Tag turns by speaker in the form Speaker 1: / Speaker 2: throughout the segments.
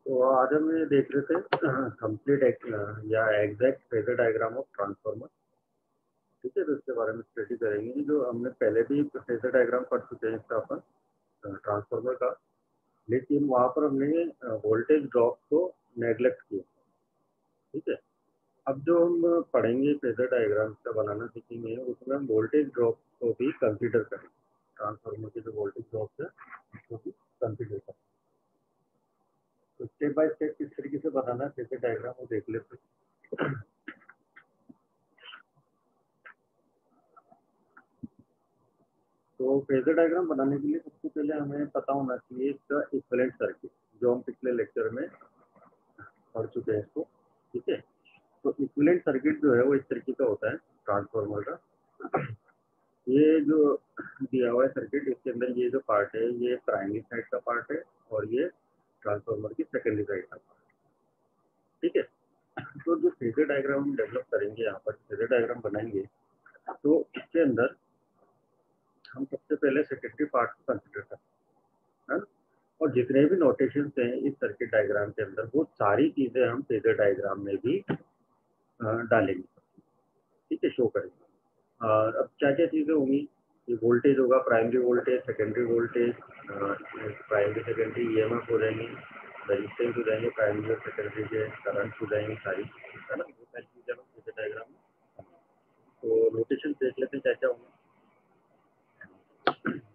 Speaker 1: तो आज हम ये देख रहे थे कंप्लीट या exact phasor diagram of transformer. ठीक है, तो इसके बारे में स्टडी करेंगे। जो हमने पहले भी फेजर डायग्राम पढ़ चुके हैं इसका अपन ट्रांसफार्मर का, लेकिन वहाँ पर हमने वोल्टेज ड्रॉप को नेग्लेक्ट किया। ठीक है, अब जो हम पढ़ेंगे फेजर डायग्राम का बनाना सीखेंगे, उसमें हम वोल्टेज ड्रॉप को भी कंसिडर करेंगे। ट्रांसफार्मर के जो वोल्टेज ड्रॉप है उसको भी कंसिडर करेंगे। तो स्टेप बाय स्टेप किस तरीके से बनाना है फेजर डायग्राम वो देख लेते हैं। तो फेजर डायग्राम बनाने के लिए सबसे पहले हमें पता होना चाहिए इसका इक्विवेलेंट सर्किट, जो हम पिछले लेक्चर में पढ़ चुके हैं इसको। ठीक है, तो इक्विवेलेंट सर्किट जो है वो इस तरीके का होता है ट्रांसफार्मर का। ये जो दिया हुआ है सर्किट, इसके अंदर ये जो पार्ट है ये प्राइमरी साइड का पार्ट है और ये ट्रांसफार्मर की सेकेंडरी साइड का पार्ट है। ठीक है, तो जो फेजर डायग्राम हम डेवलप करेंगे, यहाँ पर फेजर डायग्राम बनाएंगे, तो इसके अंदर हम सबसे पहले सेकेंडरी पार्ट को कंसिडर करते हैं, और जितने भी नोटेशंस हैं इस सर्किट डायग्राम के अंदर वो सारी चीजें हम फेजर डायग्राम में भी डालेंगे। ठीक है, शो करेंगे। और अब क्या क्या चीजें होंगी, ये वोल्टेज होगा, primary voltage, secondary voltage, primary secondary EMF हो जाएंगे, रेजिस्टेंस हो जाएंगे, प्राइमरी और सेकेंडरी के करंट हो जाएंगे सारी, है ना। वो सारी चीजें हम फेजर डायग्राम में। तो नोटेशन देख लेते हैं क्या क्या होंगे।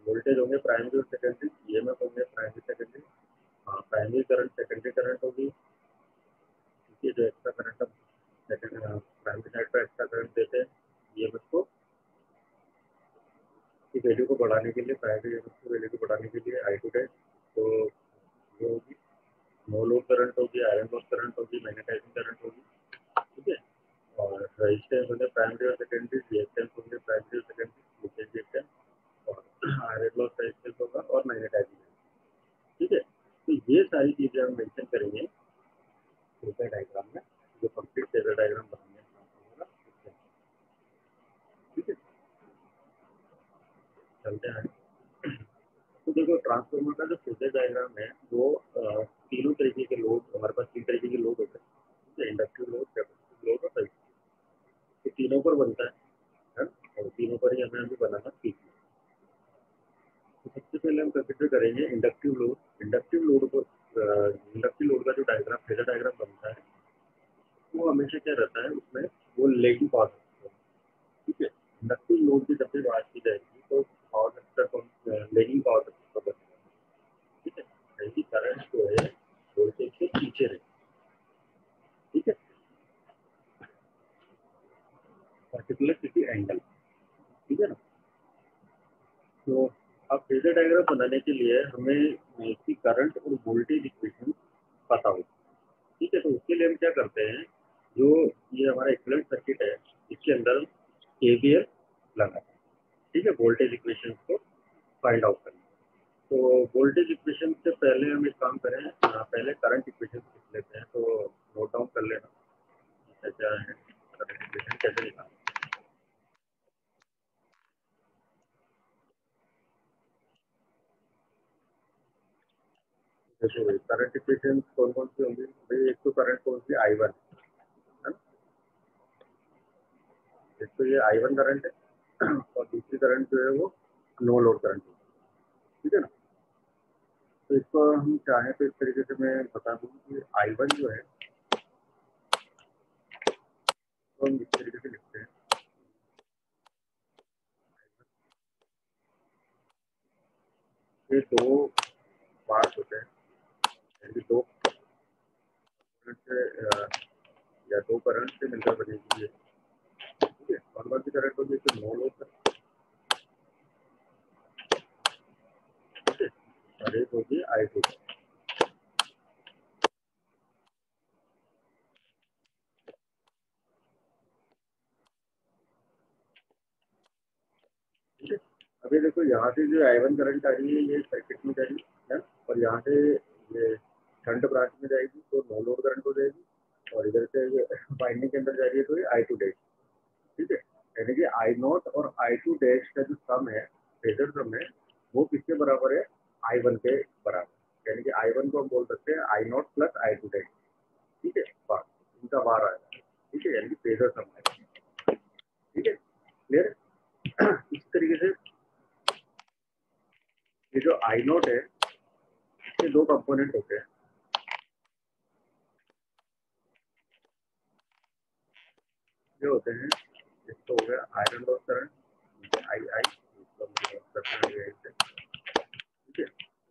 Speaker 1: वोल्टेज होंगे प्राइमरी और सेकेंडरी, ईएमएफ होंगे primary secondary, primary current secondary current होगी। ठीक है, जो एक्स्ट्रा करंट हम प्राइमरी साइड पर एक्स्ट्रा करंट देते हैं ईएमएफ को, की वैल्यू को बढ़ाने के लिए, प्राइमरी ईएमएफ की वैल्यू को बढ़ाने के लिए आई टू डैश, तो ये होगी। नो लोड करंट होगी, आयरन लॉस करंट होगी, मैग्नेटाइजिंग करंट होगी। ठीक है, और रेजिस्टेंस होंगे प्राइमरी और सेकेंडरी, रिएक्टेंस होंगे प्राइमरी और सेकेंडरी, लीकेज रिएक्टेंस, और आयरन लॉस रेजिस्टेंस होगा और मैग्नेटाइजिंग। ठीक है, तो ये सारी चीजें हम मेंशन करेंगे फेजर डायग्राम में, जो कंप्लीट फेजर डायग्राम बनाएंगे ट्रांसफार्मर का। ठीक है, चलते हैं। तो देखो, ट्रांसफार्मर का जो फेजर डायग्राम है वो तीनों तरीके के लोड, हमारे पास तीन तरीके के लोड होते हैं। ठीक है, इंडक्टिव लोड, कैपेसिटिव लोड और रेजिस्टिव। तो तीनों पर बनता है, और तीनों पर ही हमें अभी बनाना सीखना है। तो सबसे पहले हम कंसिडर करेंगे इंडक्टिव लोड। इंडक्टिव लोड का जो डायग्राम, फेजर डायग्राम बनता है, वो हमेशा क्या रहता है, उसमें वो लेगिंग पावर होता है। ठीक है, इंडक्टिव लोड की जब भी बात की जाएगी तो power factor lagging power factor का बनेगा। ठीक है, ऐसी करंट जो है वोल्टेज के पीछे रहे। ठीक है, पर्टिकुलर किसी एंगल। ठीक है ना। तो अब फेजर डायग्राम बनाने के लिए हमें इसकी करंट और वोल्टेज इक्वेशन पता हो। ठीक है, तो उसके लिए हम क्या करते हैं, जो ये हमारा इक्विवेलेंट सर्किट है इसके अंदर केवीएल लगाते हैं। ठीक है, वोल्टेज इक्वेशन को फाइंड आउट करना। तो वोल्टेज इक्वेशन से पहले हम एक काम करें, पहले करंट इक्वेशन लिख लेते हैं। तो नोट डाउन कर लेना क्या क्या है, करंट इक्वेशन कैसे लिखा। जैसे करंट इक्वेशन कौन कौन सी होंगी भाई, एक तो करंट कौन सी, I1 है ना। एक तो ये I1 करंट है और दूसरी करंट जो है वो नो लोड करंट है। ठीक है ना। तो इसको हम चाहें तो इस तरीके से मैं बता दूं कि I1 जो है तो हम इस तरीके से लिखते हैं, ये दो पार्ट होते हैं, यानी दो करंट से या दो करंट से मिलकर बनेगी ये। ठीक है, कौन सी करंट होगी, तो नो लोड करंट। ठीक है, और एक होगी I2। ठीक है, अभी देखो यहाँ से जो I1 करंट आ रही है ये सर्किट में जाएगी है, और यहाँ से ये शंट ब्रांच में जाएगी तो नो लोड करंट हो जाएगी, और इधर से ये वाइंडिंग के अंदर जा रही है तो ये I2 डैश। ठीक है, यानी कि I0 और I2 डैश का जो सम है, फेजर सम है, वो किसके बराबर है, I1 के बराबर। यानी कि I1 को हम बोल सकते हैं I0 प्लस I2 डैश, ठीक है, बार इनका बार आएगा, ठीक है, यानी कि फेजर सम आएगा, ठीक है, क्लियर। इस तरीके से ये जो I0 है इसके दो कंपोनेंट होते हैं, ये होते हैं, इसको हो गया आयरन लॉस करंट आई, इसको हम करते हैं, ठीक है,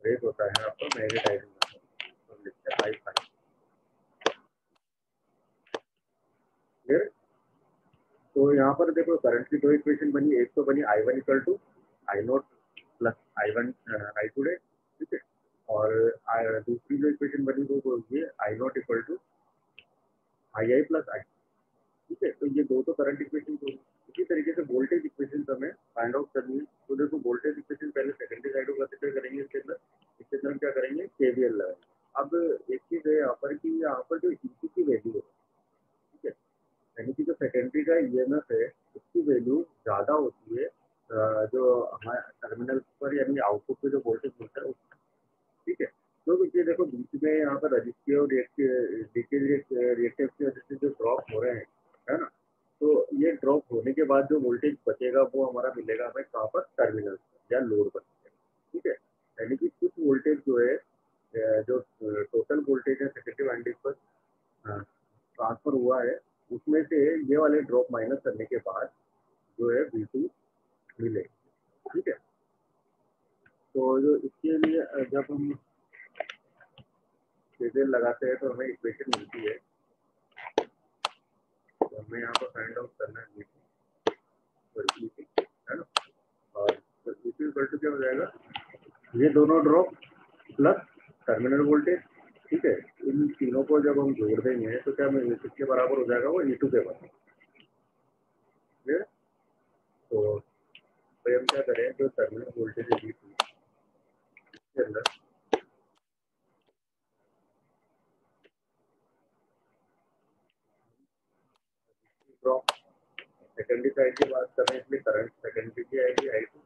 Speaker 1: रेट होता है आपका मैग्नेटाइजिंग करंट, तो लिखते हैं I5, क्लियर। तो यहाँ पर देखो करंट की दो इक्वेशन बनी, एक तो बनी I1 equal to I0 plus I1 I2 day, ठीक है, और दूसरी जो इक्वेशन बनी वो ये I0 equal to II plus I, ठीक है। तो ये दो तो करंट इक्वेशन को, इसी तरीके से वोल्टेज इक्वेशन हमें फाइंड आउट करनी है। तो देखो वोल्टेज इक्वेशन पहले सेकेंडरी साइड को कंसीडर करेंगे, इसके अंदर हम क्या करेंगे, केवीएल लगाएंगे। अब एक चीज है यहाँ पर कि यहाँ पर जो ईसी की वैल्यू है, ठीक है, यानी कि जो सेकेंडरी का ईएमएफ है उसकी वैल्यू ज्यादा होती है जो हमारे टर्मिनल पर यानी आउटपुट पे जो वोल्टेज मिलता है उसका, ठीक है। तो ये देखो बीच में यहाँ पर रजिस्टिव और रिएक्टिव की वजह से जो ड्रॉप हो रहे हैं, है ना, तो ये ड्रॉप होने के बाद जो वोल्टेज बचेगा वो हमारा मिलेगा हमें कहाँ पर, टर्मिनल या लोड पर, ठीक है। यानी कि कुछ वोल्टेज जो है जो टोटल वोल्टेज है सेकेंडरी वाइंडिंग पर ट्रांसफर हुआ है, उसमें से ये वाले ड्रॉप माइनस करने के बाद जो है V2 मिले, ठीक है। तो जो इसके लिए जब हम केवीएल लगाते हैं तो हमें इक्वेशन मिलती है, तो हमें यहाँ पर फाइंड आउट करना है V2 और E2, है ना, और तो E2 इक्वल टू क्या हो जाएगा, ये दोनों ड्रॉप प्लस टर्मिनल वोल्टेज, ठीक है, इन तीनों को जब हम जोड़ देंगे तो क्या किसके बराबर हो जाएगा, वो E2 के बराबर, ठीक है। तो भाई हम क्या करें, जो टर्मिनल वोल्टेज है V2 के अंदर ड्रॉप सेकेंडरी साइड की बात कर रहे हैं, इसलिए करंट सेकेंडरी की आएगी I2,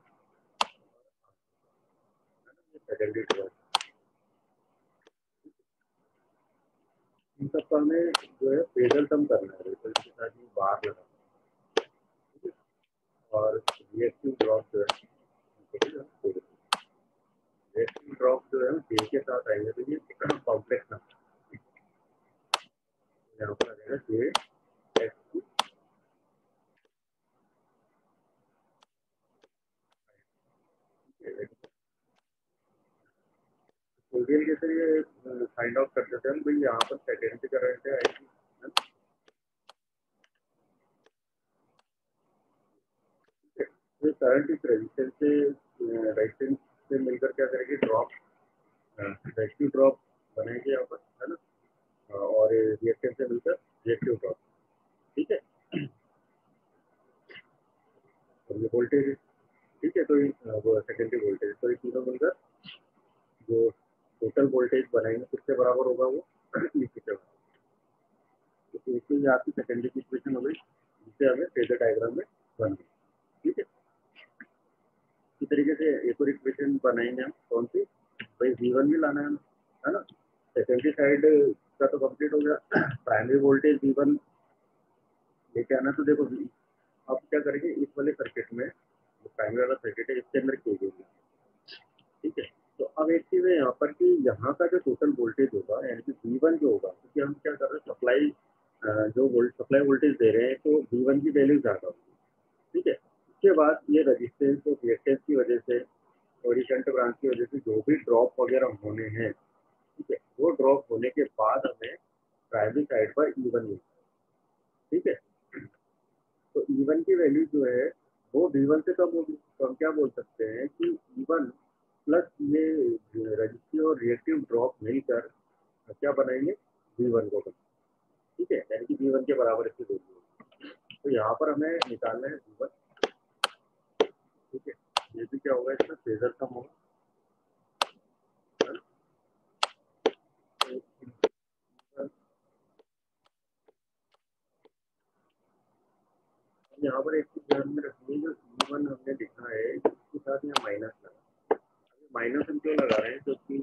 Speaker 1: सेकेंडरी ड्रॉप, इन सब का हमें जो है फेजर सम करना है, तो इसके साथ ही बार लगा, ठीक है, और रिएक्टिव ड्रॉप जो है, रिएक्टिव ड्रॉप जो है J के साथ आएंगे, तो ये कॉम्प्लेक्स नंबर यहाँ पर आ जाएगा J केवीएल के जरिए फाइंड आउट कर देते हैं भाई, यहाँ पर सेकेंडरी करंट है I2, तो करंट इस रेजिस्टेंस से मिलकर क्या करेगी, ड्रॉप रेजिस्टिव ड्रॉप बनेगी यहाँ पर, है ना, और रिएक्टेंस से मिलकर रिएक्टिव ड्रॉप, ठीक है, और ये वोल्टेज, ठीक है, तो वो सेकेंडरी वोल्टेज, तो ये तीनों मिलकर जो टोटल वोल्टेज बनाएंगे किसके बराबर होगा, वो इसी के बराबर, तो इसलिए आपकी सेकेंडरी की इक्वेशन हो गई, जिससे हमें फेजर डायग्राम में बन गई, ठीक है। इसी तरीके से एक और इक्वेशन बनाएंगे हम, कौन सी, भाई V1 भी लाना है ना, सेकेंडरी साइड का तो कंप्लीट हो गया, प्राइमरी वोल्टेज V1 लेके आना। तो देखो अब क्या करेंगे, इस वाले सर्किट में जो प्राइमरी वाला सर्किट है इसके अंदर की गई, ठीक है। तो अब एक चीज है यहाँ पर कि यहाँ का जो टोटल वोल्टेज होगा यानी कि V1 जो होगा, क्योंकि हम क्या कर रहे हैं, सप्लाई जो सप्लाई वोल्टेज दे रहे हैं, तो V1 की वैल्यू ज्यादा होगी, ठीक है। उसके बाद ये रेजिस्टेंस और रिएक्टेंस की वजह से और ये शंट ब्रांच की वजह से जो भी ड्रॉप वगैरह होने हैं, ठीक है, वो ड्रॉप होने के बाद हमें प्राइमरी साइड पर E1 मिलता है, ठीक है। तो E1 की वैल्यू जो है वो V1 से कम होगी, तो हम क्या बोल सकते हैं कि E1 प्लस ये रजिस्टिव और रिएक्टिव ड्रॉप मिलकर क्या बनाएंगे, V1 को बनाएंगे, ठीक है, यानी कि V1 के बराबर इसकी वैल्यू होगी। तो यहाँ पर हमें निकालना है V1, ठीक है, ये भी क्या होगा, इसका फेजर कम होगा, है ना? तो यहाँ पर एक चीज ध्यान में रखनी है, जो E1 हमने लिखा है इसके साथ यहाँ माइनस लगा, माइनस हम क्यों लगा रहे हैं, क्योंकि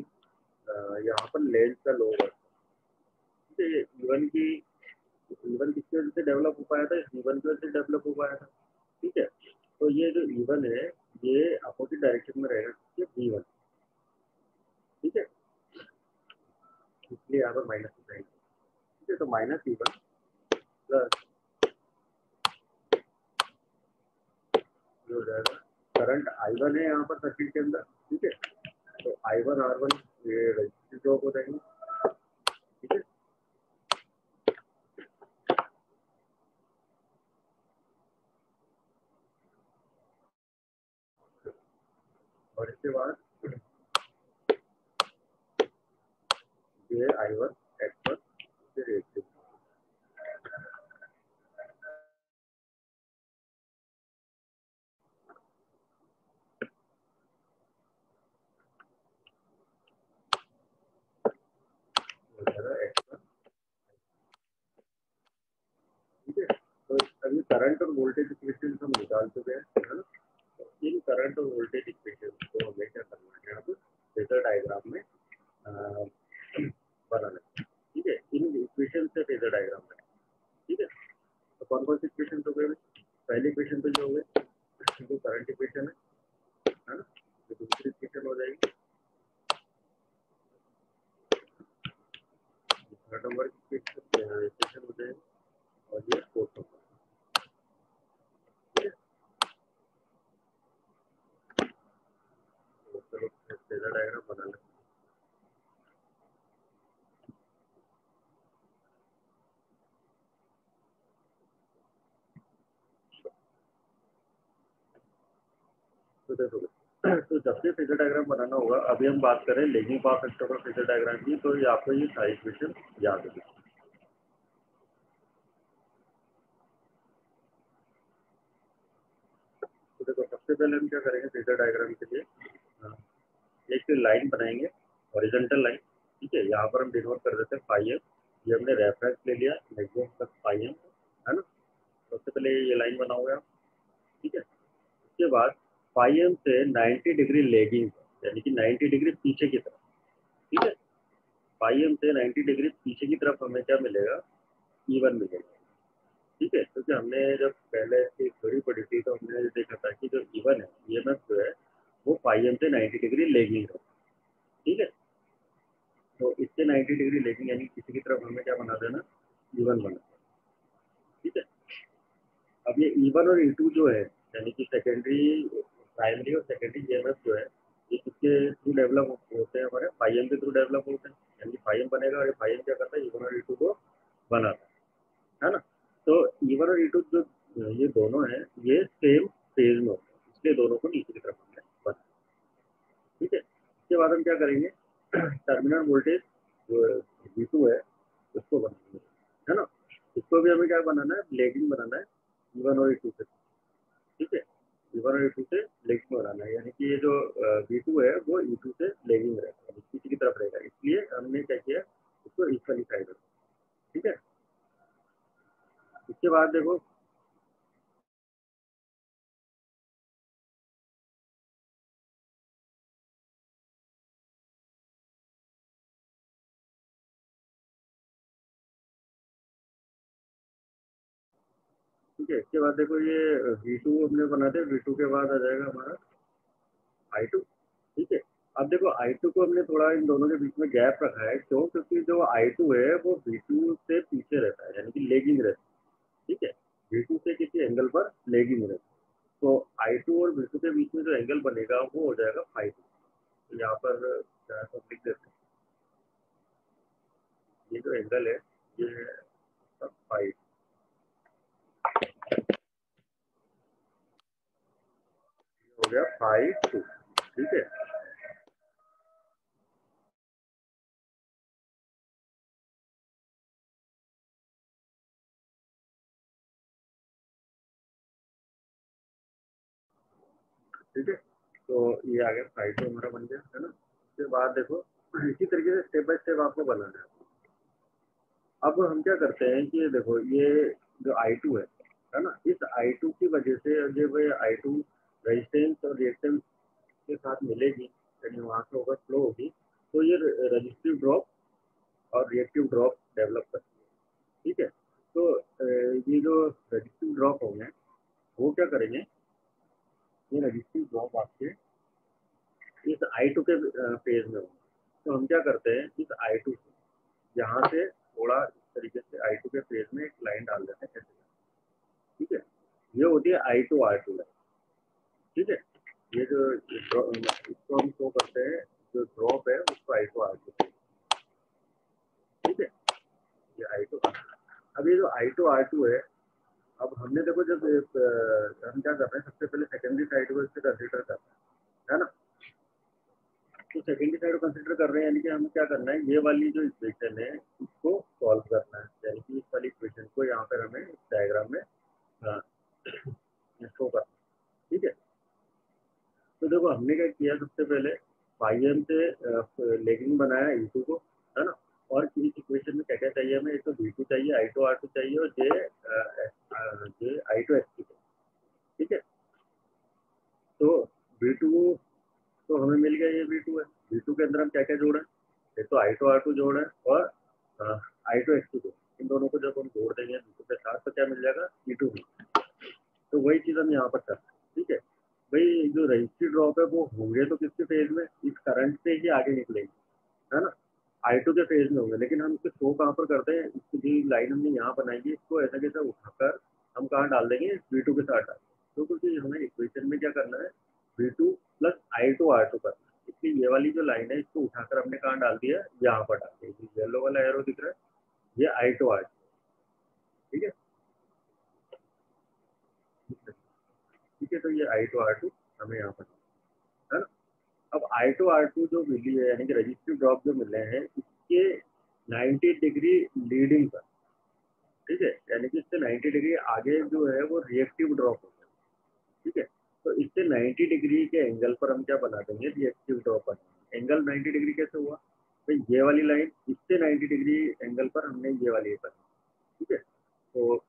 Speaker 1: को आया था, ठीक है। तो ये जो E1 है ये अपोजिट डायरेक्शन में रहेगा, ये V1, ठीक है, इसलिए यहाँ पर माइनस साइन, ठीक है। तो माइनस E1 प्लस हो जाएगा करंट I1 है यहाँ पर सर्किट के अंदर, ठीक है। तो I1 R1 ये रजिस्टिव ड्रॉप हो जाएंगे, ठीक है। और इसके बाद ये I1 X1 फिर रिएक्टिव हो जाएगा X1, ठीक है। तो अभी करंट और वोल्टेज इक्वेशन हम निकाल चुके हैं, है ना। तो इन करंट और वोल्टेज इक्वेशन को हमें क्या करना है, यहाँ पर फेजर डायग्राम में बनाना है, ठीक है। इन इक्वेशन से फेजर डायग्राम बनाना, ठीक है। तो कौन कौन सी इक्वेशन हो गए, पहली इक्वेशन तो जो हो गए जो करंट इक्वेशन है ना। तो दूसरी इक्वेशन हो जाएगी थर्ड नंबर की इक्वेशन हो जाएगी, और ये फोर्थ नंबर, ठीक है। तो चलो फेजर डायग्राम बनाना है। तो देखो तो जब से फेजर डायग्राम बनाना होगा, अभी हम बात करें लेगिंग पावर फैक्टर का फेजर डायग्राम की, तो ये आपको ये सारी इक्वेशन याद होगी। तो देखो सबसे पहले हम क्या करेंगे फेजर डायग्राम के लिए, हाँ, एक लाइन बनाएंगे, हॉरिजॉन्टल लाइन, ठीक है। यहाँ पर हम डिनोट कर देते हैं फाई एम, ये हमने रेफरेंस ले लिया मैक्सिमम प्लस फाई एम, है ना। सबसे पहले ये लाइन बनाओगे आप, ठीक है। उसके बाद फाई एम से 90 डिग्री लेगिंग, यानी कि 90 डिग्री पीछे की तरफ, ठीक है। फाई एम से 90 डिग्री पीछे की तरफ हमें क्या मिलेगा, E1 मिलेगा, ठीक है। क्योंकि हमने जब पहले की थ्योरी पढ़ी थी तो हमने देखा था कि जो E1 है EMF जो है वो फाई एम से 90 डिग्री लेगिंग है, ठीक है। तो इससे 90 डिग्री लेगिंग यानी किसी की तरफ हमें क्या बना देना, E1 बना, ठीक है। अब ये E1 और E2 जो है यानी कि सेकेंडरी प्राइमरी और सेकेंडरी EMF जो है ये किसके थ्रू डेवलप होते हैं, हमारे फाई एम के थ्रू डेवलप होते हैं, यानी फाई एम बनेगा और फाई एम क्या करता है E1 और E2 को बनाता है ना। तो E1 और E2 जो ये दोनों हैं ये सेम फेज में होते हैं, इसलिए दोनों को नीचे की तरफ हमने बना, ठीक है। इसके बाद हम क्या करेंगे टर्मिनल वोल्टेज जो V2 है उसको बनाएंगे, है ना। इसको भी हमें क्या बनाना है, लेगिंग बनाना है E1 और E2 से, ठीक है। E1 और E2 से लेगिंग बनाना है, यानी कि ये जो V2 है वो E2 से लेगिंग रहेगा, पीछे की तरफ रहेगा, इसलिए हमने क्या किया इसको इक्वली साइड रखा, ठीक है। इसके बाद देखो ठीक है। इसके बाद देखो ये V2 हमने बना दिया, V2 के बाद आ जाएगा हमारा I2, ठीक है। अब देखो I2 को हमने थोड़ा इन दोनों के बीच में गैप रखा है, क्यों, क्योंकि जो I2 है वो V2 से पीछे रहता है, यानी कि लेगिंग रहता है, ठीक है। V2 से किसी एंगल पर लेगिंग रहता है, तो I2 और V2 के बीच में जो एंगल बनेगा वो हो जाएगा फाइव। तो यहाँ पर लिख देते हैं, ये जो एंगल है ये है फाइव, हो गया 5 2, ठीक है। ठीक है, तो ये आ गया 5 2 हमारा बन गया, है ना। उसके बाद देखो इसी तरीके से स्टेप बाय स्टेप आपको बनाना है। अब हम क्या करते हैं कि देखो ये जो I2 है ना, इस I2 की वजह से जब ये I2 रेजिस्टेंस और रिएक्टेंस के साथ मिलेगी, यानी वहाँ से ओवरफ्लो होगी, तो ये रजिस्टिव ड्रॉप और रिएक्टिव ड्रॉप डेवलप करती है, ठीक है। तो ये जो रजिस्टिव ड्रॉप होंगे वो क्या करेंगे, ये रजिस्ट्री ड्रॉप आपके इस I2 के पेज में हो, तो हम क्या करते हैं, इस I2 से यहाँ से थोड़ा इस तरीके से I2 के पेज में एक लाइन डाल देते हैं ऐसे, ठीक है। ये होती है I2 R2 लाइन, ठीक है। ये जो इसको हम शो करते हैं, जो ड्रॉप है उसको I2 R2, ठीक है। ये I2 अब ये जो I2 R2 है, अब हमने देखो जब हम क्या करते हैं, सबसे पहले सेकेंडरी साइड को इससे कंसिडर करते हैं, है ना। तो सेकेंडरी साइड को कंसिडर कर रहे हैं, यानी कि हमें क्या करना है, ये वाली जो इक्वेशन है इसको सॉल्व करना है, यानी कि इस वाली इक्वेशन को यहाँ पर हमें इस डायग्राम में शो करना है, ठीक है। तो देखो हमने क्या किया, सबसे पहले फाइव से लेगिंग बनाया E2 को, है ना। और इस इक्वेशन में क्या क्या चाहिए हमें, एक तो V2 चाहिए, I2 R2 चाहिए, और जे I2 X2, ठीक है। तो V2 तो हमें मिल गया, ये V2 है। V2 के अंदर हम क्या क्या जोड़े, एक तो I2 R2 जोड़े और I2 X2 को, इन दोनों को जब हम जोड़ देंगे V2 के साथ तो क्या मिल जाएगा, E2 में। तो वही चीज़ हम यहाँ पर करते हैं, ठीक है। भाई जो रजिस्ट्री ड्रॉप है वो होंगे तो किसके फेज में, इस करंट से ही आगे निकलेंगे, है ना। I2 के फेज में होंगे, लेकिन हम इसको शो कहाँ पर करते हैं, इसकी लाइन हमने यहाँ बनाएंगे, इसको ऐसा कैसा उठाकर हम कहाँ डाल देंगे, V2 के साथ डाल, तो क्योंकि हमें इक्वेशन में क्या करना है, V2 प्लस I2 R2 करना है, इसलिए ये वाली जो लाइन है इसको उठाकर हमने कहाँ डाल दिया, यहाँ पर डाल दिया। येलो वाला एरो दिख रहा है, ये I2 R2, ठीक है, ठीक है। तो ये I2 R2 हमें यहाँ पर, है ना। अब I2 R2 जो मिली है, यानी कि रजिस्ट्री ड्रॉप जो मिले हैं, इसके 90 डिग्री लीडिंग पर, ठीक है, यानी कि इससे 90 डिग्री आगे जो है वो रिएक्टिव ड्रॉप होता है, ठीक है। तो इससे 90 डिग्री के एंगल पर हम क्या बना देंगे, रिएक्टिव ड्रॉप बना। एंगल 90 डिग्री कैसे हुआ, तो ये वाली लाइन इससे 90 डिग्री एंगल पर हमने ये वाली बना, ठीक है। तो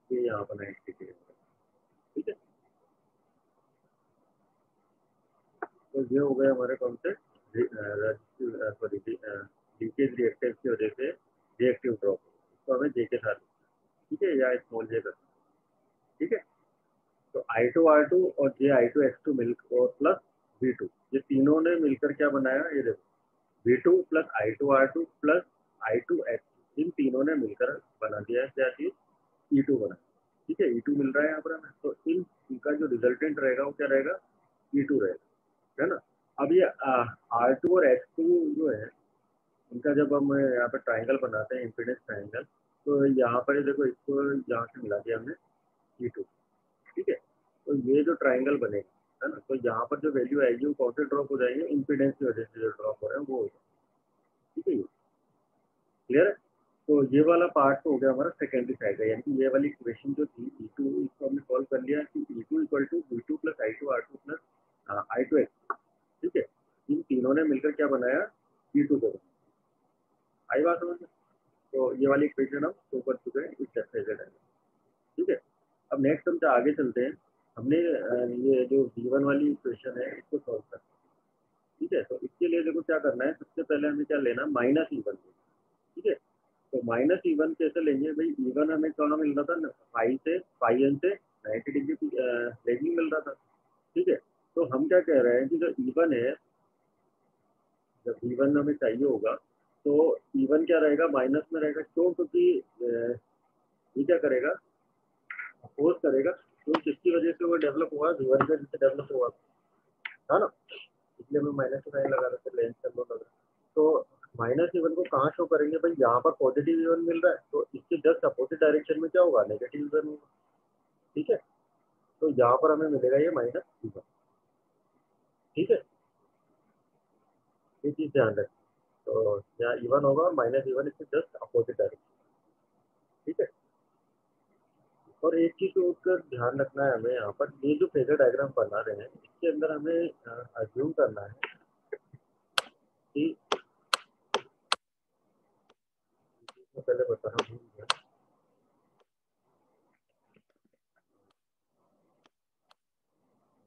Speaker 1: ये यहाँ पर 90 डिग्री, ठीक है। तो ये हो गए हमारे कौन से, सॉरी लीकेज रिएक्टेंस की वजह से रिएक्टिव ड्रॉप, तो हमें जे के साथ, ठीक है, या स्मॉल जे कर, ठीक है। तो I2 R2 और जे I2 X2 मिलकर और प्लस V2, ये तीनों ने मिलकर क्या बनाया, ये देखो V2 plus I2 R2 plus I2 X2, इन तीनों ने मिलकर बना दिया है क्या चीज, E2 बना, ठीक है। E2 मिल रहा है यहाँ पर हमें, तो इनका जो रिजल्टेंट रहेगा वो क्या रहेगा, E2 रहेगा, है ना। अब ये R2 और X2 जो है, इनका जब हम यहाँ पे ट्राइंगल बनाते हैं, इम्पीडेंस ट्राइंगल, तो यहाँ पर देखो इसको यहाँ से मिला दिया हमने E2, ठीक है। तो ये जो ट्राइंगल बनेगा, है ना, तो यहाँ पर जो वैल्यू आएगी वो कौन से ड्रॉप हो जाएंगे, इम्पीडेंस की वजह से जो ड्रॉप हो रहे हैं वो हो जाएगा, ठीक है। क्लियर है। तो ये वाला पार्ट तो हो गया हमारा सेकेंडरी साइड का, यानी कि ये वाली इक्वेशन जो थी E2, इसको हमने सॉल्व कर लिया कि E2 equal to V2 plus I2 R2 plus I2 X, ठीक है। इन तीनों ने मिलकर क्या बनाया, E2 को, आई बात समझ में। तो ये वाली इक्वेशन हम शो कर चुके हैं इस चैप्टर में, ठीक है। अब नेक्स्ट हम आगे चलते हैं, हमने ये जो V1 वाली इक्वेशन है इसको सॉल्व करना है, ठीक है। तो इसके लिए देखो क्या करना है, सबसे पहले हमें क्या लेना, -E1, ठीक है। तो -E1 कैसे लेंगे भाई, E1 हमें कहाँ मिल रहा था, फाइव एन से 90 डिग्री लेगिंग मिल रहा था, ठीक है। तो हम क्या कह रहे हैं कि जो E1 है, जब E1 हमें चाहिए होगा तो E1 क्या रहेगा, माइनस में रहेगा, क्यों, क्योंकि ये क्या करेगा, अपोज करेगा, तो किसकी वजह से वो डेवलप हुआ, V1 की वजह से डेवलप हुआ, है ना। इसलिए मैं माइनस का साइन लगा रहा था, लेंस का लगा, तो -E1 को कहाँ शो करेंगे भाई, यहाँ पर पॉजिटिव E1 मिल रहा है, तो इसके जस्ट अपोजिट डायरेक्शन में क्या होगा, नेगेटिव E1 होगा, ठीक है। तो यहाँ पर हमें मिलेगा ये -E1, ठीक है, ये चीज ध्यान रखें। तो यहाँ E1 होगा और -E1 इसके जस्ट अपोजिट डायरेक्शन, ठीक है। और एक चीज को उसका ध्यान रखना है हमें, यहाँ पर ये जो फेजर डायग्राम बना रहे हैं इसके अंदर हमें अज्यूम करना है कि, पहले बताना भूल गया,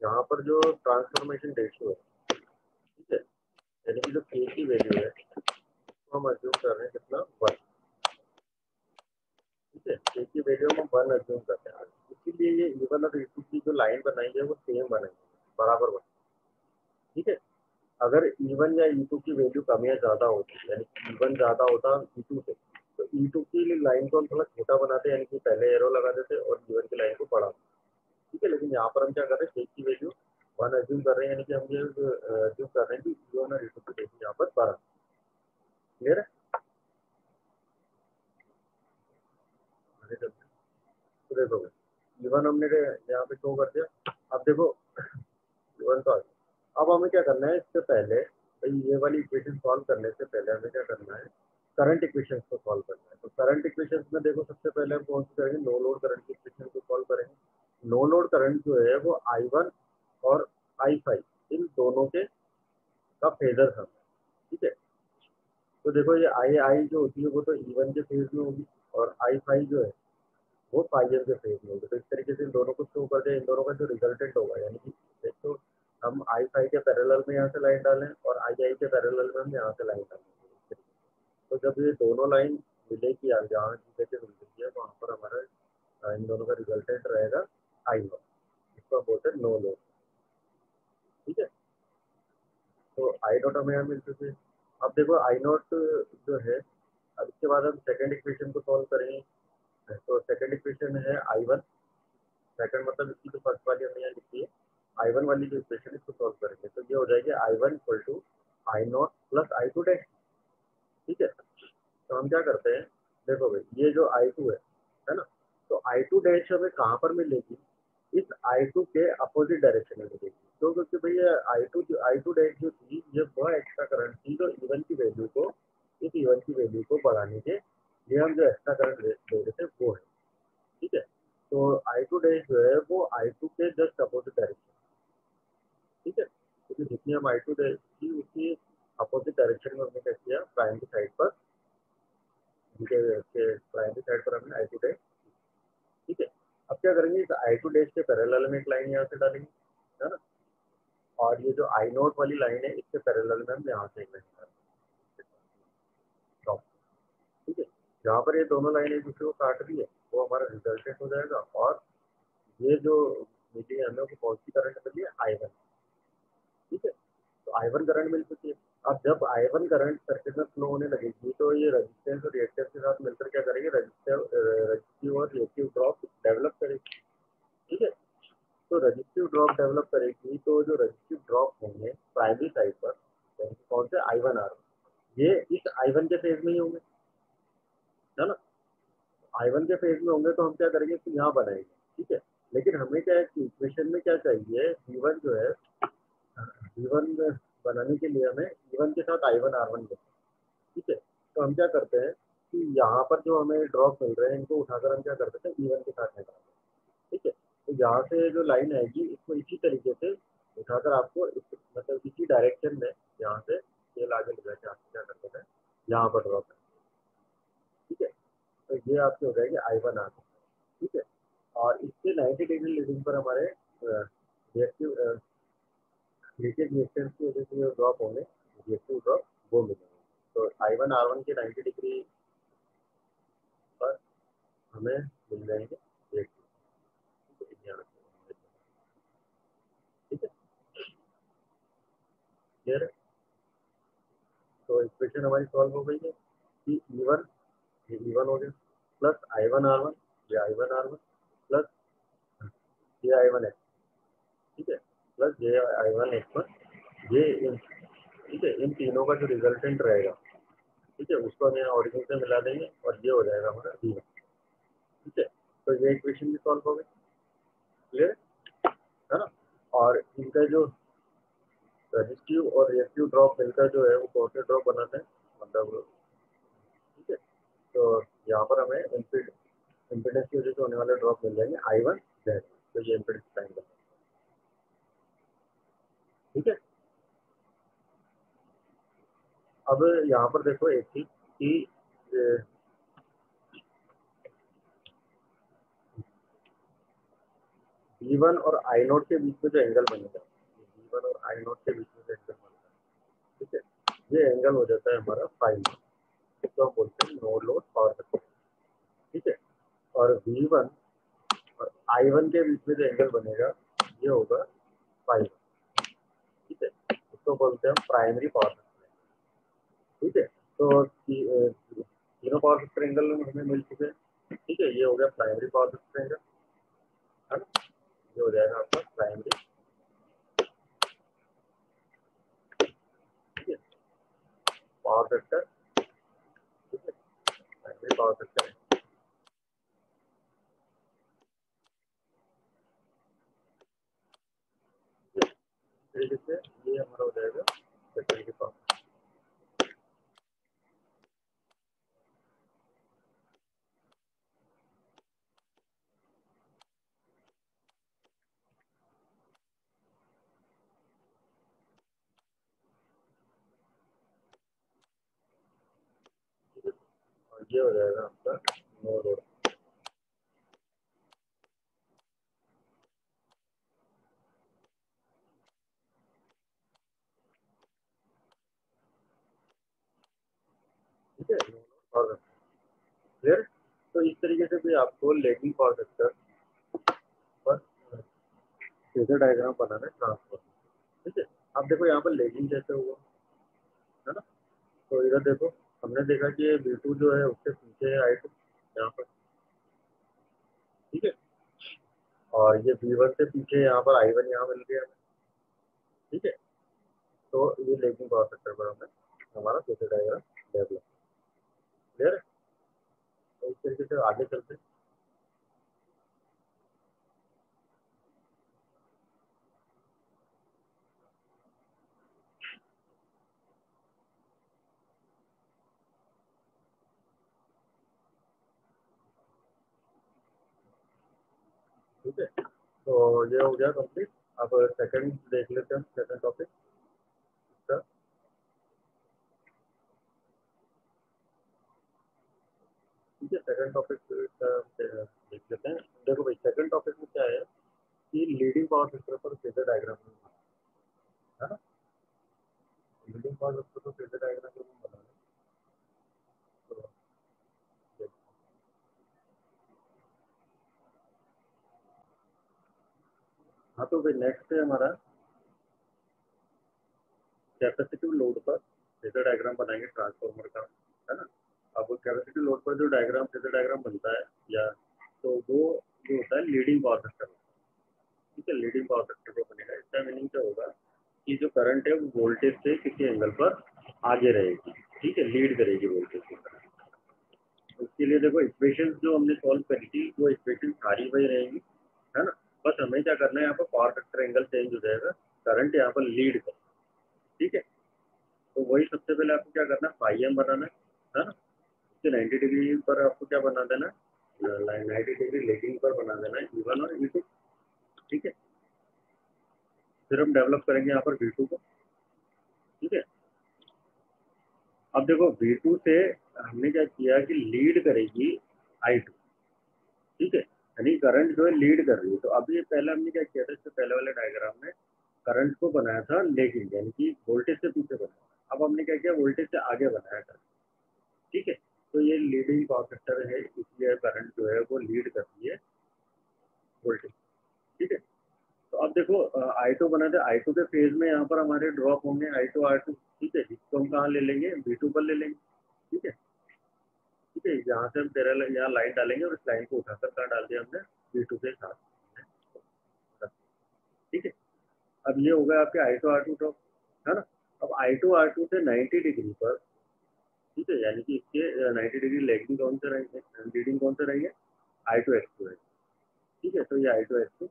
Speaker 1: यहाँ पर जो ट्रांसफॉर्मेशन रेशियो है, ठीक है, यानी कि जो K की वैल्यू है तो हम अज्यूम कर रहे हैं कितना, 1, ठीक है, ए की वैल्यू हम 1 अज्यूम करते हैं, इसीलिए ये E1 और E2 की जो लाइन बनाई है वो सेम बनाई है, बराबर बनाई। ठीक है, अगर E1 या E2 की वैल्यू कम या ज्यादा होती है, यानी E1 ज्यादा होता E2 से, तो E2 की लाइन को हम थोड़ा छोटा बनाते, यानी कि पहले एरो लगा देते और E1 की लाइन को बढ़ा। ठीक है, लेकिन यहाँ पर हम क्या कर रहे हैं, की वैल्यू 1 अज्यूम कर रहे हैं, यानी कि हम ये अज्यूम कर रहे हैं कि E1 और E2 की वैल्यू यहाँ पर 12। क्लियर है? तो देखो E1 हमने यहाँ पे शो कर दिया। अब देखो E1 तो आ गया। अब हमें क्या करना है, इससे पहले भाई ये वाली इक्वेशन सॉल्व करने से पहले हमें क्या करना है, करंट इक्वेशन को सॉल्व करना है। तो करंट इक्वेशन में देखो सबसे पहले हम कौन सी करेंगे, नो लोड करंट की इक्वेशन को सॉल्व करेंगे। नो लोड करंट जो है वो I1 और I5 इन दोनों के का फेजर सम है। ठीक है, तो देखो ये आई जो होती है वो तो E1 के फेज में होगी, और I5 जो है वो फाइव के फेज में होगी। तो इस तरीके से इन दोनों को शो कर दे, इन दोनों का जो रिजल्टेंट होगा, यानी कि देखो हम I5 के पैरेलल में यहाँ से लाइन डालें और II के पैरेलल में हम यहाँ से लाइन डालें। तो जब ये दोनों लाइन मिलेगी, जहाँ जैसे मिलती है वहाँ पर हमारा इन दोनों का रिजल्टेंट रहेगा I1, इसको हम बोलते हैं नो लोड। ठीक है, तो आई नॉट हमें यहाँ मिल चुकी है। अब देखो आई नॉट जो है, अब इसके बाद हम सेकेंड इक्वेशन को सॉल्व करेंगे। तो सेकेंड इक्वेशन है I1, सेकंड मतलब इसकी जो फर्स्ट वाली हमने यहाँ लिखी है I1 वाली जो इक्वेशन इसको सॉल्व करेंगे, तो ये हो जाएगी I1 equal to I0 plus I2 dash. ठीक है, तो हम क्या करते हैं, देखो भाई ये जो I2 है ना, तो I2 डैश हमें कहाँ पर मिलेगी, इस I2 के अपोजिट डायरेक्शन में मिलेगी। तो क्योंकि भैया I2 डैश जो थी, ये वह एक्स्ट्रा करंट थी जो E1 की वैल्यू को, इस E1 की वैल्यू को बढ़ाने के लिए हम जो एक्स्ट्रा करंट दे रहे थे वो है। ठीक है, तो I2 डैश जो है वो I2 के जस्ट अपोजिट डायरेक्शन। ठीक है, क्योंकि जितनी हम I2 डैश थी उसकी अपोजिट डायरेक्शन में हमने क्या किया, प्राइमरी साइड पर, प्राइमरी साइड पर हमने I2 डैश। ठीक है, अब क्या करेंगे, इस I2 डैश के पैरेलल में एक लाइन यहाँ से डालेंगे, है ना, और ये जो I0 वाली लाइन है इसके पैरेलल में हम यहाँ से एक लाइन डालेंगे। ठीक है, जहाँ पर ये दोनों लाइन एक दूसरे को काट रही है वो हमारा रिजल्टेंट हो जाएगा, और ये जो मिली है हमें वो कौन सी करंट मिली है, I1। ठीक है, तो I1 करंट मिल चुकी है। अब जब I1 करंट सर्किट में फ्लो होने लगेगी तो ये रेजिस्टेंस और रिएक्टेंस के साथ मिलकर क्या करेंगे, रजिस्टिव और रिएक्टिव ड्रॉप डेवलप करेगी। ठीक है, तो रजिस्टिव ड्रॉप डेवलप करेगी, तो जो रजिस्टिव ड्रॉप होंगे प्राइमरी साइड पर, कौन से I1 R1, ये इस I1 के फेज में ही होंगे, है ना। I1 के फेज में होंगे तो हम क्या करेंगे, तो यहाँ बनाएंगे। ठीक है, लेकिन हमें क्या है, इक्वेशन में क्या चाहिए, V1 जो है, V1 बनाने के लिए हमें E1 के साथ I1 R1 देते हैं। ठीक है, तो हम क्या करते हैं कि यहाँ पर जो हमें ड्रॉप मिल रहे हैं इनको उठाकर हम क्या करते हैं, E1 के साथ में डालते हैं। ठीक है, तो यहाँ से जो लाइन आएगी इसको इसी तरीके से उठाकर आपको मतलब इसी डायरेक्शन में यहाँ से ये आगे ले जाके आप क्या करते हैं, यहाँ पर ड्रॉप करते हैं। ठीक है, तो ये आपके हो जाएगी I1 R1। ठीक है, और इससे 90 डिग्री लीडिंग पर हमारे रिएक्टिव लीकेज रिएक्टेंस की वजह से जो ड्रॉप होंगे, रिएक्टिव ड्रॉप वो मिलेंगे। तो I1 R1 के 90 डिग्री पर हमें मिल जाएंगे रिएक्टिव। ठीक है, क्लियर है? तो इक्वेशन हमारी सॉल्व हो गई है कि E1, ये E1 हो गया, प्लस I1 R1, ये I1 R1, प्लस ये I1 X। ठीक है, प्लस ये I1 X1, ये ठीक है, इन तीनों का जो रिजल्टेंट रहेगा, ठीक है, उसको हम यहाँ ओरिजिन से मिला देंगे और ये हो जाएगा हमारा V1। ठीक है, तो ये इक्वेशन भी सॉल्व हो गई। क्लियर है ना, और इनका जो रजिस्टिव और रिएक्टिव ड्रॉप मिलकर जो है वो कौन से ड्रॉप बनाते हैं, मतलब। ठीक है, तो यहाँ पर हमें इम्पीडेंस की वजह से होने वाले ड्रॉप मिल जाएंगे I1 Z, तो ये इम्पीडेंस टाइम का। ठीक है, अब यहाँ पर देखो एक चीज कि V1 और I0 के बीच में जो एंगल बनेगा, V1 और I0 के बीच में जो एंगल बनता है, ठीक है, ये एंगल हो जाता है हमारा फाइव, तो हम बोलते हैं नो लोड पावर फैक्टर। ठीक है, V1 और I1 के बीच में जो एंगल बनेगा ये होगा फाइव, ठीक है, इसको बोलते हैं प्राइमरी पावर फैक्टर, ठीक है। तो तीनों पावर फैक्टर एंगल हमें मिल चुके हैं, ठीक है। ये हो गया प्राइमरी पावर फैक्टर एंगल, है ना, ये हो जाएगा आपका प्राइमरी, ठीक है, पावर फैक्टर, ठीक है, प्राइमरी पावर फैक्टर। तरीके से ये हमारा हो जाएगा सेकेंडरी पावर। और ये हो जाएगा आपका नो लोड, ठीक है, no load power factor, clear. तो इस तरीके से भी आपको लेगिंग पावर फैक्टर पर फेजर डायग्राम बनाना है ट्रांसफर, ठीक है। अब देखो यहाँ पर लेगिंग कैसे हुआ, है ना। तो इधर देखो, हमने देखा कि ये V2 जो है उससे पीछे है I2 यहाँ पर, ठीक है, और ये V1 से पीछे यहाँ पर I1 यहाँ मिल गया, ठीक है। तो ये लेगिंग पावर फैक्टर पर हमें हमारा फेजर डायग्राम डेवलप, क्लियर है। तो इस तरीके से आगे चलते हैं, ठीक है। तो ये हो गया कंप्लीट। अब सेकंड देख लेते हैं, सेकंड टॉपिक का, ठीक है। सेकंड टॉपिक देख लेते हैं। देखो भाई, सेकंड टॉपिक में क्या है कि लीडिंग पावर फैक्टर पर फेजर डायग्राम, है ना। लीडिंग पावर फैक्टर पर फेजर डायग्राम बनाना, तो हाँ, तो भाई नेक्स्ट है हमारा कैपेसिटिव लोड पर फेजर डायग्राम बनाएंगे ट्रांसफार्मर का, है ना। अब कैपेसिटिव लोड पर जो डायग्राम फेजर डायग्राम बनता है या तो वो जो होता है लीडिंग पावर फैक्टर, ठीक है, लीडिंग पावर फैक्टर को बनेगा। इसका मीनिंग क्या होगा कि जो करंट है वो वोल्टेज से किसी एंगल पर आगे रहेगी, ठीक है, लीड करेगी वोल्टेज की तरफ। उसके लिए देखो इक्वेशन जो हमने सॉल्व करी थी वो इक्वेशन सारी वही रहेंगी, है ना। बस हमें क्या करना है, यहाँ पर पावर फैक्टर एंगल चेंज हो जाएगा, करंट यहाँ पर लीड कर, ठीक है। तो वही सबसे पहले आपको क्या करना है, फाई एम बनाना है ना। उसके 90 डिग्री पर आपको क्या बना देना है, 90 डिग्री लेगिंग पर बना देना है E1 और E2, ठीक है। फिर हम डेवलप करेंगे यहाँ पर V2 को, ठीक है। अब देखो V2 से हमने क्या किया कि लीड करेगी I2, ठीक है, यानी करंट जो है लीड कर रही है। तो अभी पहले हमने क्या किया था, इससे पहले वाले डायग्राम में करंट को बनाया था लेकिन, यानी कि वोल्टेज से पीछे बनाया। अब हमने क्या किया, वोल्टेज से आगे बनाया करंट, ठीक है। तो ये लीडिंग पावर फैक्टर है, इसलिए करंट जो है वो लीड कर रही है वोल्टेज, ठीक है। तो अब देखो I2 बना थे, I2 के फेज में यहाँ पर हमारे ड्रॉप होंगे I2 R2, ठीक है, जिसको हम कहाँ ले लेंगे, V2 पर ले लेंगे, ठीक है, ठीक है। यहाँ से हम पैरेलल यहाँ लाइन डालेंगे और इस लाइन को उठाकर कहाँ डाल दिया हमने, V2 के साथ, ठीक है। अब ये हो गया आपके I2 R2 ड्रॉप, है ना। अब I2 R2 से 90 डिग्री पर, ठीक है, यानी कि इसके 90 डिग्री लेगिंग कौन से रहेंगे, लीडिंग कौन से रहेंगे, I2 X2 है, ठीक है। तो ये I2 X2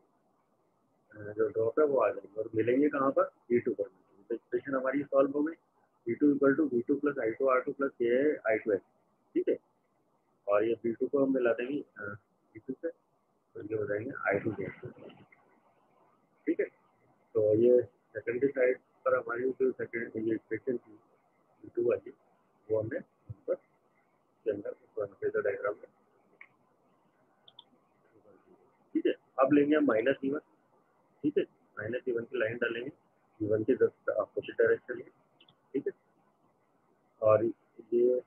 Speaker 1: जो ड्रॉप है वो आ जाएंगे और मिलेंगे कहाँ पर, V2 पर। तो इक्वेशन हमारी सॉल्व हो गई, V2 equal to V2 plus I2 R2 plus ये है I2 X, ठीक है। और ये V2 को हम मिला देंगे V2 से, तो ये हो जाएंगे I2 X, ठीक है। तो ये सेकेंडरी साइड पर हमारी जो सेकेंड ये इक्वेशन थी V2 वाली, वो हमने ऊपर के अंदर फेजर डायग्राम में, ठीक है। अब लेंगे हम -E1, ठीक है, -E1 की लाइन डालेंगे E1 के जस्ट अपोजिट डायरेक्शन में, ठीक है। और ये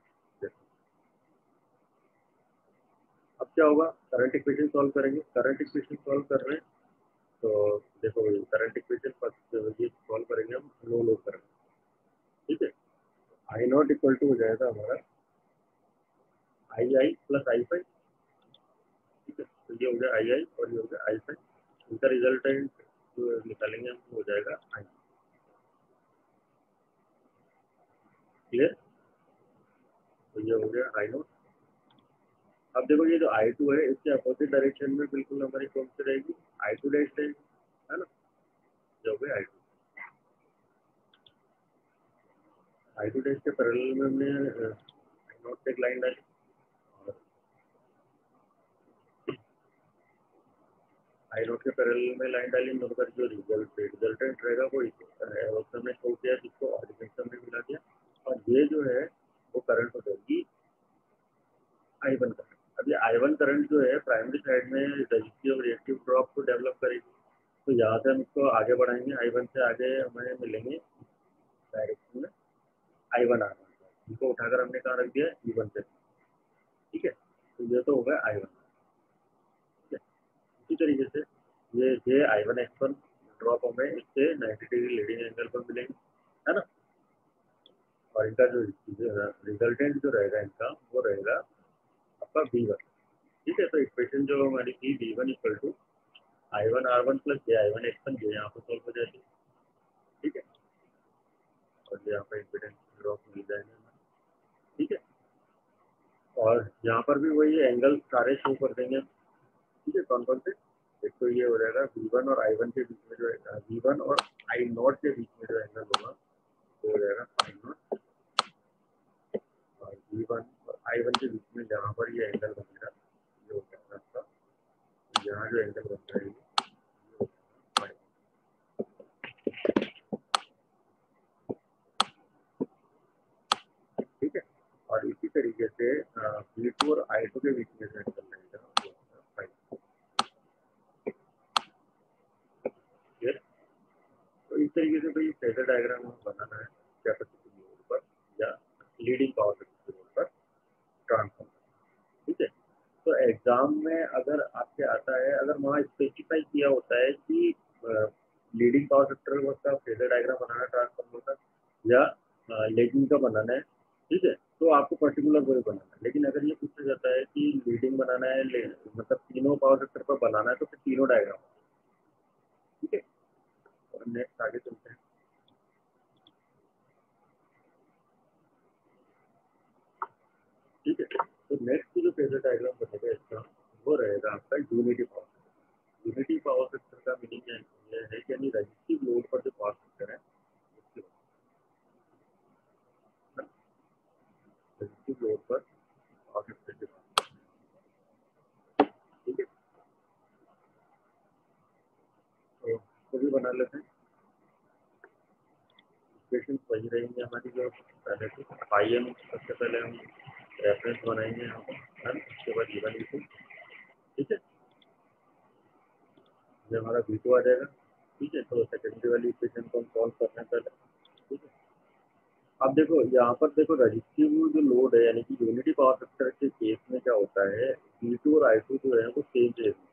Speaker 1: अब क्या होगा, करंट इक्वेशन सॉल्व करेंगे, करंट इक्वेशन सॉल्व कर रहे हैं। तो देखो करंट इक्वेशन फर्स्ट ये सॉल्व करेंगे हम, नो लोड करंट, ठीक है। आई नॉट इक्वल टू हो जाएगा हमारा आई प्लस आई फाइव, ठीक है। तो ये हो गया आई और ये हो गया आई फाइव, इनका रिजल्टेंट जो निकालेंगे हम हो जाएगा आई। क्लियर? तो ये हो गया आई नॉट। अब देखो ये जो आई टू है इसके अपोजिट डायरेक्शन में बिल्कुल हमारी कौन सी रहेगी, आई टू डैश रहेगी, है ना। जो हो गया आई टू डैश के पैरेलल में हमने आई नॉट से एक लाइन डाली, आई नोट के पैरेलल में लाइन डाली, दोनों का जो रिजल्टेंट रहेगा वो हमने शो किया, जिसको ऑर्डिनेट हमने मिला दिया। और ये जो है वो करंट हो जाएगी आई वन करंट। अब ये आई वन करंट जो है प्राइमरी साइड में रजिस्टिव और रिएक्टिव ड्रॉप को डेवलप करेगी। तो यहाँ से हम इसको आगे बढ़ाएंगे, आई वन से आगे हमें मिलेंगे डायरेक्शन में आई वन आ रहा है, इनको उठाकर हमने कहाँ रख दिया, ई वन से, ठीक है। तो ये तो हो गया आई वन, ठीक है। इसी तरीके से ये आई वन एक्स वन ड्रॉप हमें इससे 90 डिग्री लीडिंग एंगल पर मिलेंगे, है ना। और इनका जो रिजल्टेंट जो रहेगा इनका वो रहेगा आपका बी वन, ठीक है। तो इक्वेशन जो हमारी थी B one equal to I one R one plus J I one X one, ये यहाँ पर सॉल्व हो जाएगी, ठीक है। और ये यहाँ पर इम्पिडेंस ड्रॉप मिल जाएंगे, ठीक है। और यहाँ पर भी वही एंगल सारे शो कर देंगे, ठीक है। कौन कौन से, एक तो ये हो जाएगा बी वन और आई वन के बीच में जो बी वन और आई नॉट के बीच में जो एंगल होगा वो हो जाएगा आई नॉट, और बी वन और आई वन के बीच में जहाँ पर ये एंगल बनेगा ये हो जाएगा आपका, यहाँ जो एंगल बन जाएगी, ठीक है। और इसी तरीके से बी टू और आई टू के बीच में जो एंगल रहेगा वो होगा फाइव, क्लियर। तो इस तरीके से भाई फेजर डायग्राम बनाना है कैपेसिटी लोड पर या लीडिंग पावर फैक्टर लोड पर ट्रांसफॉर्मर, ठीक है। तो एग्जाम में अगर आपके आता है, अगर वहाँ स्पेसिफाई किया होता है कि लीडिंग पावर फैक्टर का फेजर डायग्राम बनाना ट्रांसफॉर्मर का या लेगिंग का बनाना है, ठीक है, तो आपको पर्टिकुलर वही बनाना है। लेकिन अगर ये पूछा जाता है कि लीडिंग बनाना है, मतलब तीनों पावर फैक्टर पर बनाना है, तो फिर तीनों डायग्राम, ठीक है। और नेक्स्ट आगे चलते हैं, ठीक है। तो नेक्स्ट जो फेजर डायग्राम बनेगा इसका वो रहेगा आपका unity power. Unity power factor का मीनिंग ये है कि यानी रजिस्टिव लोड पर जो पावर फैक्टर है उसके, रजिस्टिव लोड पर पावर फैक्टर के बाद, ठीक है। तो इसको भी बना लेते हैं, इक्वेशन वही रहेंगे हमारी जो पहले थी, पाई एम सबसे पहले हम रेफरेंस बनाएंगे यहाँ पर, उसके बाद गिवन लिखो, ठीक है। ये हमारा V टू आ जाएगा, ठीक है। तो सेकेंडरी वाली इक्वेशन को हम सॉल्व करने पहले, ठीक है। अब देखो यहाँ पर देखो रजिस्टिव जो लोड है यानी कि यूनिटी पावर फैक्टर के केस में क्या होता है, V2 और I2 जो है वो सेम फेज में,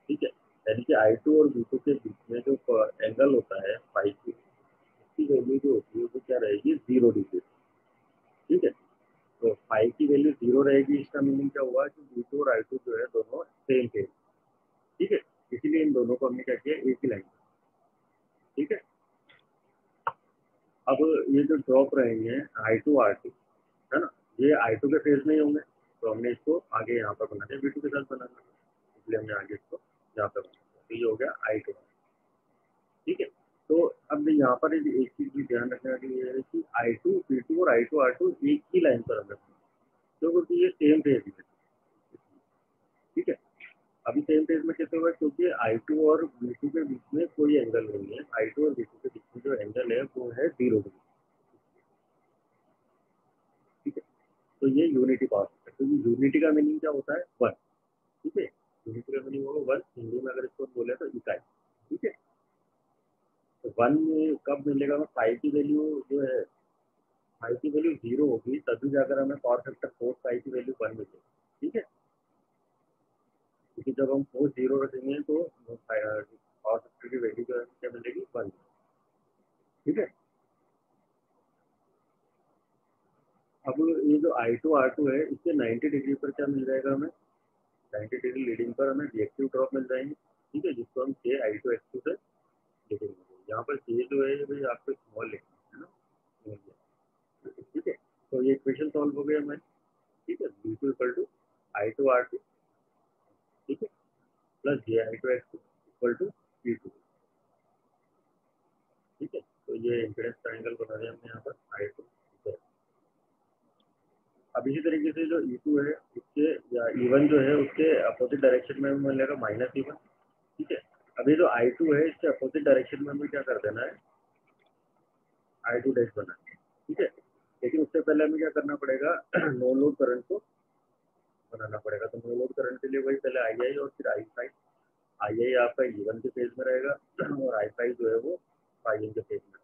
Speaker 1: ठीक है। यानी कि I2 और V2 के बीच में जो एंगल होता है फाइव की, उसकी वैल्यू जो होती है वो क्या रहेगी, 0 डिग्री, ठीक है। तो फाइव की वैल्यू 0 रहेगी, इसका मीनिंग क्या हुआ कि V2 और I2 जो है दोनों सेम फेज, ठीक है। इसीलिए इन दोनों को हमने क्या किया, एक ही लाइन, ठीक है। अब ये जो ड्रॉप रहेंगे I2 R2, है ना, ये I2 के फेज में ही होंगे, तो हमने इसको आगे यहाँ पर बना दिया V2 के साथ बनाना, इसलिए हमने आगे इसको यहाँ पर बना दिया। तो ये हो गया I2, ठीक है। तो अब यहाँ पर एक चीज भी ध्यान रखने वाली ये है कि I2 V2 और I2 R2 एक ही लाइन पर हम रखते हैं, क्योंकि ये सेम फेज में, ठीक है। अभी सेम फेज में कैसे हुआ, क्योंकि I2 और V2 के बीच में कोई एंगल नहीं है, I2 और V2 के बीच में जो एंगल है वो है 0 डिग्री, ठीक है। तो ये यूनिटी पावर फैक्टर, क्योंकि यूनिटी का मीनिंग क्या होता है, वन, ठीक है। यूनिटी का मीनिंग होगा वन, हिंदी में अगर इसको बोले तो इकाई, ठीक है। तो वन कब मिलेगा, फाइव की वैल्यू जो है, फाइव की वैल्यू 0 होगी तभी जाकर हमें पावर फैक्टर फोर्स फाइव की वैल्यू वन मिलेगी, ठीक है। क्योंकि जब हम फोर्स 0 रखेंगे तो पावर फैक्टर की वैल्यू क्या मिलेगी 1। ठीक है। अब ये जो I2 R2 है इसके 90 डिग्री पर क्या मिल जाएगा हमें, 90 डिग्री लीडिंग पर हमें रिएक्टिव ड्रॉप मिल जाएंगे। ठीक है, जिसको हम K I2 X2 से लिखेंगे। यहाँ पर K जो है भाई आपको स्मॉल लिखना है ना। ठीक है, तो ये इक्वेशन सॉल्व हो गया हमारी। ठीक है, B2 equal to I2 R2, ठीक है, plus J I2 X2 equal to P2। ठीक है, तो ये इम्पीडेंस ट्रायंगल बना दिया हमने यहाँ पर I2। अब इसी तरीके से जो E2 है उसके या E1 जो है उसके अपोजिट डायरेक्शन में हमें मिलेगा -E1। ठीक है, अभी जो I2 है इसके अपोजिट डायरेक्शन में हमें क्या कर देना है, I2 डैश बनाना है। ठीक है, लेकिन उससे पहले हमें क्या करना पड़ेगा, नो लोड करंट को बनाना पड़ेगा। तो नो लोड करंट के लिए वही पहले आई और फिर I5। आई आपका E1 के फेज में रहेगा और I5 जो है वो I के फेज में।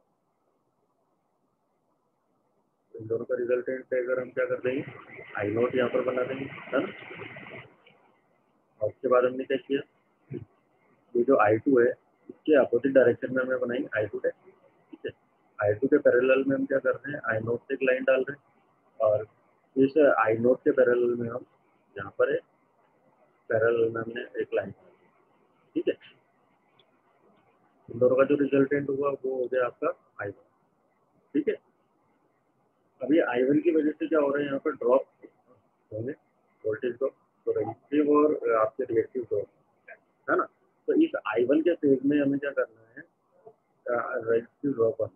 Speaker 1: इन दोनों का रिजल्टेंट अगर हम क्या कर देंगे, I0 यहाँ पर बना देंगे, है ना। और उसके बाद हमने क्या किया, ये जो I2 है इसके अपोजिट डायरेक्शन में हमें बनाएंगे I2 डैश। ठीक है, I2 के पैरेलल में हम क्या कर रहे हैं, I0 से एक लाइन डाल रहे हैं और इस I0 के पैरेलल में हम यहाँ पर है पैरेलल में हमने एक लाइन। ठीक है, इन दोनों का जो रिजल्टेंट हुआ वो हो गया आपका I1। ठीक है, अभी I1 की वजह से क्या हो रहा है, यहाँ पर ड्रॉप होंगे, वोल्टेज ड्रॉप, तो रेजिस्टिव और आपके रिएक्टिव ड्रॉप, है ना। तो इस I1 के फेज में हमें क्या करना है, रेजिस्टिव ड्रॉप है।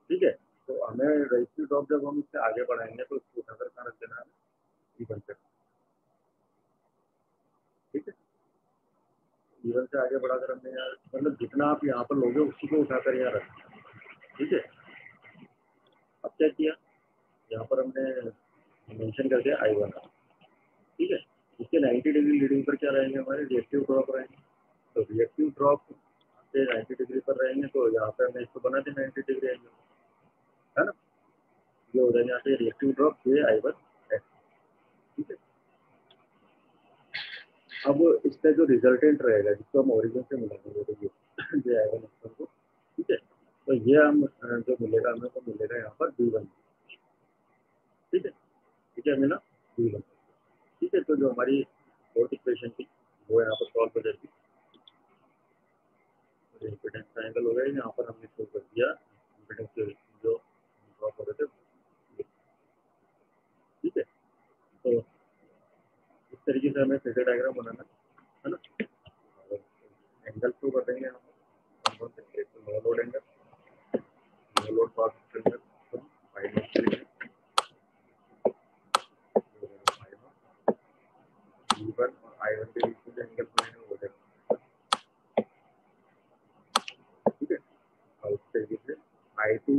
Speaker 1: ठीक है, तो हमें रेजिस्टिव ड्रॉप जब हम इससे आगे बढ़ाएंगे तो उसको उठाकर कहाँ रख देना है, E1 पे। ठीक है, E1 से आगे बढ़ाकर हमने यहाँ मतलब जितना आप यहाँ पर लोगे उसी को उठाकर यहाँ रखें। ठीक है, अब क्या किया, यहाँ पर हमने मेंशन कर दिया I1। ठीक है, इसके 90 डिग्री लीडिंग पर क्या रहेंगे, हमारे रिएक्टिव ड्रॉप रहेंगे। तो रिएक्टिव ड्रॉप से 90 डिग्री पर रहेंगे तो यहाँ पे हमें इसको बना दें 90 डिग्री एंगल, है ना। ये हो जाएगा यहाँ पे रिएक्टिव ड्रॉप J I1 है। ठीक है, अब इसका जो रिजल्टेंट रहेगा जिसको हम ओरिजिन से मिलाएंगे तो ये J I1 को। ठीक है, तो ये हम जो मिलेगा हमें वो मिलेगा यहाँ पर B1। ठीक है, ठीक है, मिला B1। ठीक है, तो जो हमारी फोर्थ इक्वेशन थी वो यहाँ पर सॉल्व हो जाएगी। इम्पीडेंस ट्रायंगल हो गया, यहाँ पर हमने शो कर दिया इम्पीडेंस के जो ड्रॉप हो रहे थे। ठीक है, तो इस तरीके से हमें फेजर डायग्राम बनाना है ना। एंगल शो कर देंगे हम no load angle, no load power angle, E1 और I1 के बीच में एंगल बनाएंगे हो जाएगा। ठीक है, और इस तरीके से I2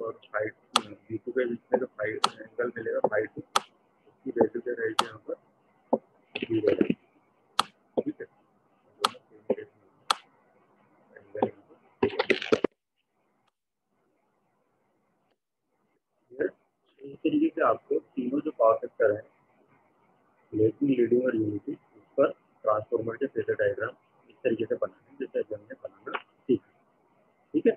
Speaker 1: और B2 के बीच में जो एंगल मिलेगा ∅2 उसकी वैल्यू क्या रहेगी यहाँ पर 0 रहेगी। ठीक है, इस तरीके से आपको तीनों जो पावर फैक्टर है लेकिन लीडिंग और यूनिटी उस पर ट्रांसफार्मर के फेजर डायग्राम इस तरीके से बनाना है जैसे हमने बनाना ठीक है। ठीक है।